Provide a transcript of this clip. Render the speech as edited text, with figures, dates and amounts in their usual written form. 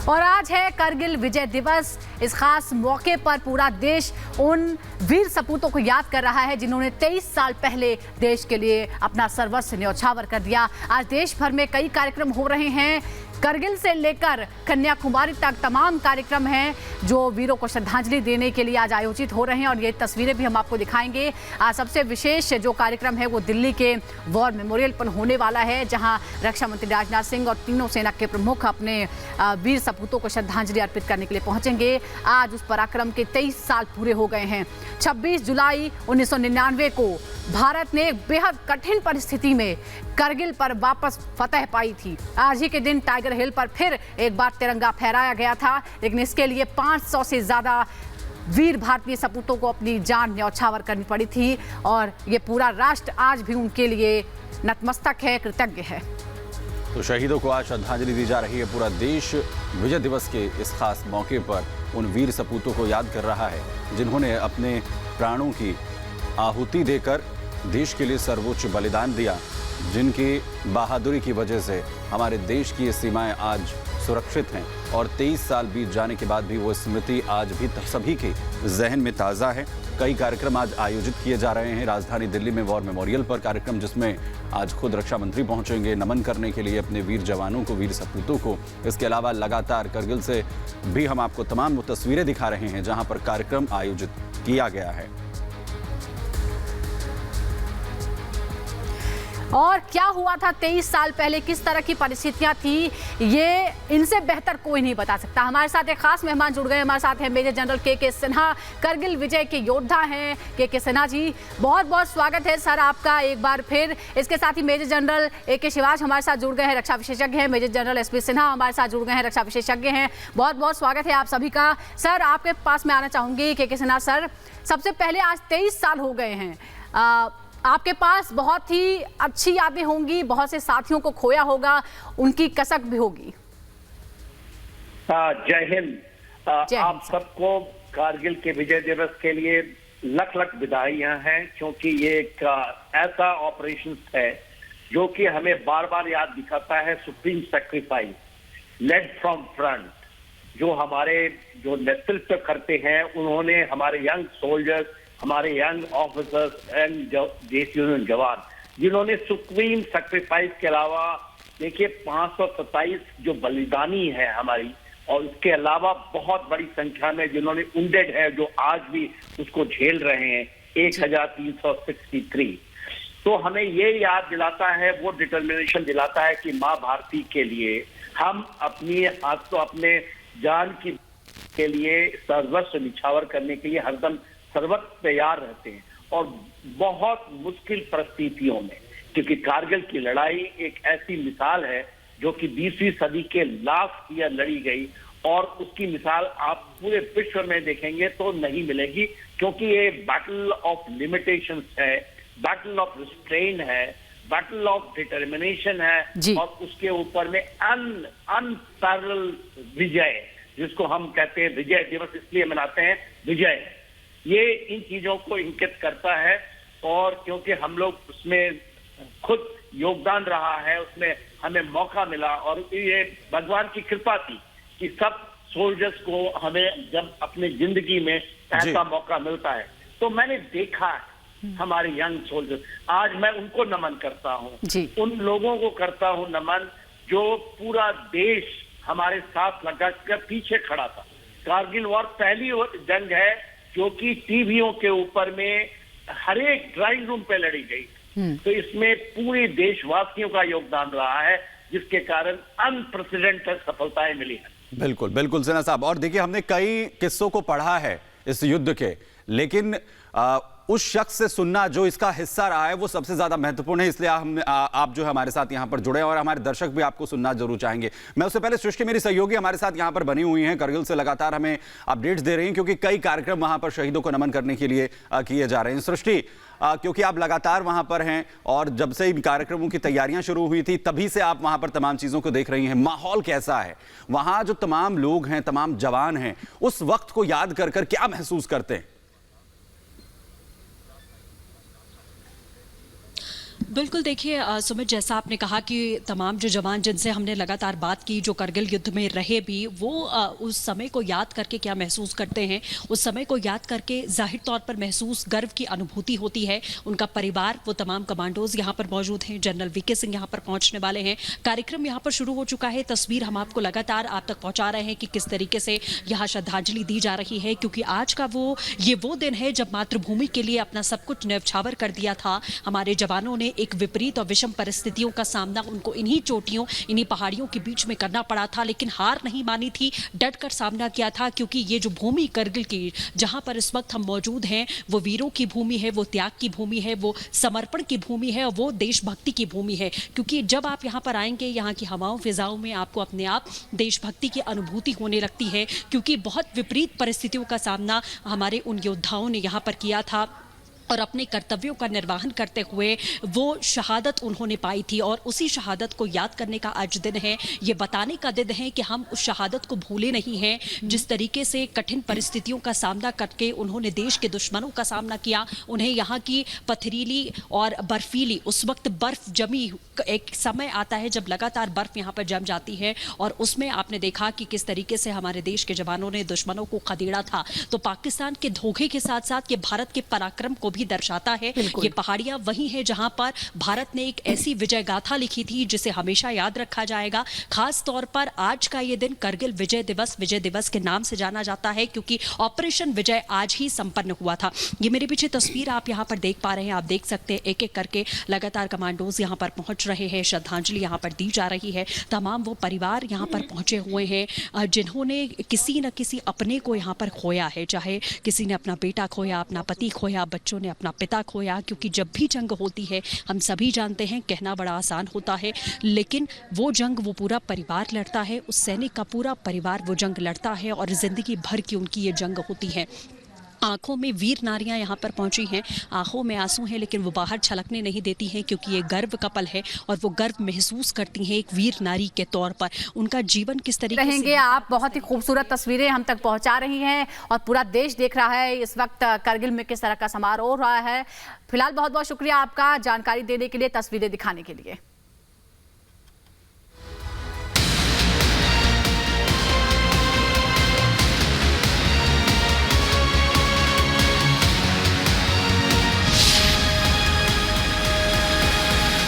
और आज है करगिल विजय दिवस। इस खास मौके पर पूरा देश उन वीर सपूतों को याद कर रहा है जिन्होंने 23 साल पहले देश के लिए अपना सर्वस्व न्यौछावर कर दिया। आज देश भर में कई कार्यक्रम हो रहे हैं। करगिल से लेकर कन्याकुमारी तक तमाम कार्यक्रम हैं जो वीरों को श्रद्धांजलि देने के लिए आज आयोजित हो रहे हैं और ये तस्वीरें भी हम आपको दिखाएंगे। आज सबसे विशेष जो कार्यक्रम है वो दिल्ली के वॉर मेमोरियल पर होने वाला है, जहां रक्षा मंत्री राजनाथ सिंह और तीनों सेना के प्रमुख अपने वीर सपूतों को श्रद्धांजलि अर्पित करने के लिए पहुंचेंगे। आज उस पराक्रम के 23 साल पूरे हो गए हैं। 26 जुलाई 1999 को भारत ने बेहद कठिन परिस्थिति में करगिल पर वापस फतह पाई थी। आज ही के दिन टाइगर हिल पर फिर एक बार तिरंगा फहराया गया था, लेकिन इसके लिए 500 से ज्यादा वीर भारतीय सपूतों को अपनी जान न्यौछावर करनी पड़ी थी और ये पूरा राष्ट्र आज भी उनके लिए नतमस्तक है, कृतज्ञ है। तो शहीदों को आज श्रद्धांजलि दी जा रही है। पूरा देश विजय दिवस के इस खास मौके पर उन वीर सपूतों को याद कर रहा है जिन्होंने अपने प्राणों की आहुति देकर देश के लिए सर्वोच्च बलिदान दिया, जिनकी बहादुरी की वजह से हमारे देश की ये सीमाएं आज सुरक्षित हैं और 23 साल बीत जाने के बाद भी वो स्मृति आज भी सभी के जहन में ताज़ा है। कई कार्यक्रम आज आयोजित किए जा रहे हैं राजधानी दिल्ली में वॉर मेमोरियल पर कार्यक्रम, जिसमें आज खुद रक्षा मंत्री पहुंचेंगे नमन करने के लिए अपने वीर जवानों को, वीर सपूतों को। इसके अलावा लगातार करगिल से भी हम आपको तमाम वो तस्वीरें दिखा रहे हैं जहां पर कार्यक्रम आयोजित किया गया है। और क्या हुआ था 23 साल पहले, किस तरह की परिस्थितियां थी, ये इनसे बेहतर कोई नहीं बता सकता। हमारे साथ एक खास मेहमान जुड़ गए। हमारे साथ हैं मेजर जनरल के सिन्हा, करगिल विजय के योद्धा हैं। के सिन्हा जी, बहुत बहुत स्वागत है सर आपका एक बार फिर। इसके साथ ही मेजर जनरल के शिवाज हमारे साथ जुड़ गए हैं, रक्षा विशेषज्ञ हैं। मेजर जनरल SP सिन्हा हमारे साथ जुड़ गए हैं, रक्षा विशेषज्ञ हैं। बहुत बहुत स्वागत है आप सभी का। सर आपके पास में आना चाहूंगी के सिन्हा सर, सबसे पहले आज 23 साल हो गए हैं। आपके पास बहुत ही अच्छी यादें होंगी, बहुत से साथियों को खोया होगा, उनकी कसक भी होगी। जय हिंद। आप सबको कारगिल के विजय दिवस के लिए लख लख बधाइयां हैं, क्योंकि ये एक ऐसा ऑपरेशन है जो कि हमें बार बार याद दिखाता है supreme sacrifice led from front, जो हमारे जो नेतृत्व करते हैं उन्होंने हमारे यंग सोल्जर्स, हमारे यंग ऑफिसर्स एंड जेसीओ जवान, जिन्होंने सुप्रीम सैक्रिफाइस के अलावा देखिए 527 जो बलिदानी है हमारी, और उसके अलावा बहुत बड़ी संख्या में जिन्होंने उंडेड है जो आज भी उसको झेल रहे हैं 1363। तो हमें ये याद दिलाता है, वो डिटर्मिनेशन दिलाता है कि माँ भारती के लिए हम अपनी अपने जान की के लिए सर्वस्व निछावर करने के लिए हरदम सर्वत्र तैयार रहते हैं। और बहुत मुश्किल परिस्थितियों में, क्योंकि कारगिल की लड़ाई एक ऐसी मिसाल है जो कि 20वीं सदी के लास्ट ईयर लड़ी गई, और उसकी मिसाल आप पूरे विश्व में देखेंगे तो नहीं मिलेगी, क्योंकि ये बैटल ऑफ लिमिटेशंस है, बैटल ऑफ रिस्ट्रेन है, बैटल ऑफ डिटर्मिनेशन है, और उसके ऊपर में अनपैरेलल विजय, जिसको हम कहते हैं विजय दिवस इसलिए मनाते हैं, विजय ये इन चीजों को इंगित करता है। और क्योंकि हम लोग उसमें खुद योगदान रहा है, उसमें हमें मौका मिला, और ये भगवान की कृपा थी कि सब सोल्जर्स को हमें जब अपनी जिंदगी में ऐसा मौका मिलता है, तो मैंने देखा है हमारे यंग सोल्जर्स, आज मैं उनको नमन करता हूँ, उन लोगों को करता हूँ नमन जो पूरा देश हमारे साथ लगा कर पीछे खड़ा था। कारगिल वॉर पहली जंग है जो कि टीवियों के ऊपर में हर एक ड्राइंग रूम पे लड़ी गई, तो इसमें पूरे देशवासियों का योगदान रहा है, जिसके कारण अनप्रेसिडेंटेड सफलताएं मिली हैं। बिल्कुल बिल्कुल सिन्हा साहब, और देखिए हमने कई किस्सों को पढ़ा है इस युद्ध के, लेकिन उस शख्स से सुनना जो इसका हिस्सा रहा है वो सबसे ज्यादा महत्वपूर्ण है। इसलिए आप जो है हमारे साथ यहाँ पर जुड़े और हमारे दर्शक भी आपको सुनना जरूर चाहेंगे। मैं उससे पहले सृष्टि, मेरी सहयोगी हमारे साथ यहाँ पर बनी हुई हैं, करगिल से लगातार हमें अपडेट्स दे रही हैं, क्योंकि कई कार्यक्रम वहां पर शहीदों को नमन करने के लिए किए जा रहे हैं। सृष्टि, क्योंकि आप लगातार वहां पर हैं और जब से इन कार्यक्रमों की तैयारियां शुरू हुई थी तभी से आप वहां पर तमाम चीजों को देख रही हैं, माहौल कैसा है वहां? जो तमाम लोग हैं, तमाम जवान हैं, उस वक्त को याद कर कर क्या महसूस करते हैं? बिल्कुल देखिए सुमित, जैसा आपने कहा कि तमाम जो जवान जिनसे हमने लगातार बात की, जो करगिल युद्ध में रहे भी, वो उस समय को याद करके क्या महसूस करते हैं, उस समय को याद करके जाहिर तौर पर महसूस गर्व की अनुभूति होती है। उनका परिवार, वो तमाम कमांडोज यहाँ पर मौजूद हैं। जनरल वीके सिंह यहाँ पर पहुँचने वाले हैं। कार्यक्रम यहाँ पर शुरू हो चुका है। तस्वीर हम आपको लगातार आप तक पहुँचा रहे हैं कि किस तरीके से यहाँ श्रद्धांजलि दी जा रही है, क्योंकि आज का ये वो दिन है जब मातृभूमि के लिए अपना सब कुछ न्यौछावर कर दिया था हमारे जवानों ने। एक विपरीत और विषम परिस्थितियों का सामना उनको इन्हीं चोटियों, इन्हीं पहाड़ियों के बीच में करना पड़ा था, लेकिन हार नहीं मानी थी, डट कर सामना किया था। क्योंकि ये जो भूमि करगिल की, जहां पर इस वक्त हम मौजूद हैं, वो वीरों की भूमि है, वो त्याग की भूमि है, वो समर्पण की भूमि है और वो देशभक्ति की भूमि है। क्योंकि जब आप यहाँ पर आएंगे, यहाँ की हवाओं फिजाओं में आपको अपने आप देशभक्ति की अनुभूति होने लगती है। क्योंकि बहुत विपरीत परिस्थितियों का सामना हमारे उन योद्धाओं ने यहाँ पर किया था और अपने कर्तव्यों का निर्वहन करते हुए वो शहादत उन्होंने पाई थी। और उसी शहादत को याद करने का आज दिन है, ये बताने का दिन है कि हम उस शहादत को भूले नहीं हैं। जिस तरीके से कठिन परिस्थितियों का सामना करके उन्होंने देश के दुश्मनों का सामना किया, उन्हें यहाँ की पथरीली और बर्फीली, उस वक्त बर्फ जमी, एक समय आता है जब लगातार बर्फ यहाँ पर जम जाती है, और उसमें आपने देखा कि किस तरीके से हमारे देश के जवानों ने दुश्मनों को खदेड़ा था। तो पाकिस्तान के धोखे के साथ साथ ये भारत के पराक्रम को भी दर्शाता है। ये पहाड़ियां वही हैं जहां पर भारत ने एक ऐसी विजय गाथा लिखी थी जिसे हमेशा याद रखा जाएगा। खास तौर पर आज का ये दिन करगिल विजय दिवस के नाम से जाना जाता है, क्योंकि ऑपरेशन विजय आज ही संपन्न हुआ था। ये मेरे पीछे तस्वीर आप यहाँ पर देख पा रहे हैं, आप देख सकते हैं एक एक करके लगातार कमांडोज यहाँ पर पहुंच रहे हैं, श्रद्धांजलि यहाँ पर दी जा रही है। तमाम वो परिवार यहाँ पर पहुंचे हुए हैं जिन्होंने किसी न किसी अपने को यहाँ पर खोया है, चाहे किसी ने अपना बेटा खोया, अपना पति खोया, बच्चों ने अपना पिता खोया। क्योंकि जब भी जंग होती है, हम सभी जानते हैं कहना बड़ा आसान होता है, लेकिन वो जंग वो पूरा परिवार लड़ता है, उस सैनिक का पूरा परिवार वो जंग लड़ता है और जिंदगी भर की उनकी ये जंग होती है। आंखों में वीर नारियां यहाँ पर पहुंची हैं, आंखों में आंसू हैं, लेकिन वो बाहर छलकने नहीं देती हैं, क्योंकि ये गर्व का पल है और वो गर्व महसूस करती हैं एक वीर नारी के तौर पर। उनका जीवन किस तरीके रहेंगे से आप बहुत ही खूबसूरत तस्वीरें हम तक पहुंचा रही हैं और पूरा देश देख रहा है इस वक्त करगिल में किस तरह का समारोह हो रहा है। फिलहाल बहुत बहुत शुक्रिया आपका जानकारी देने के लिए, तस्वीरें दिखाने के लिए।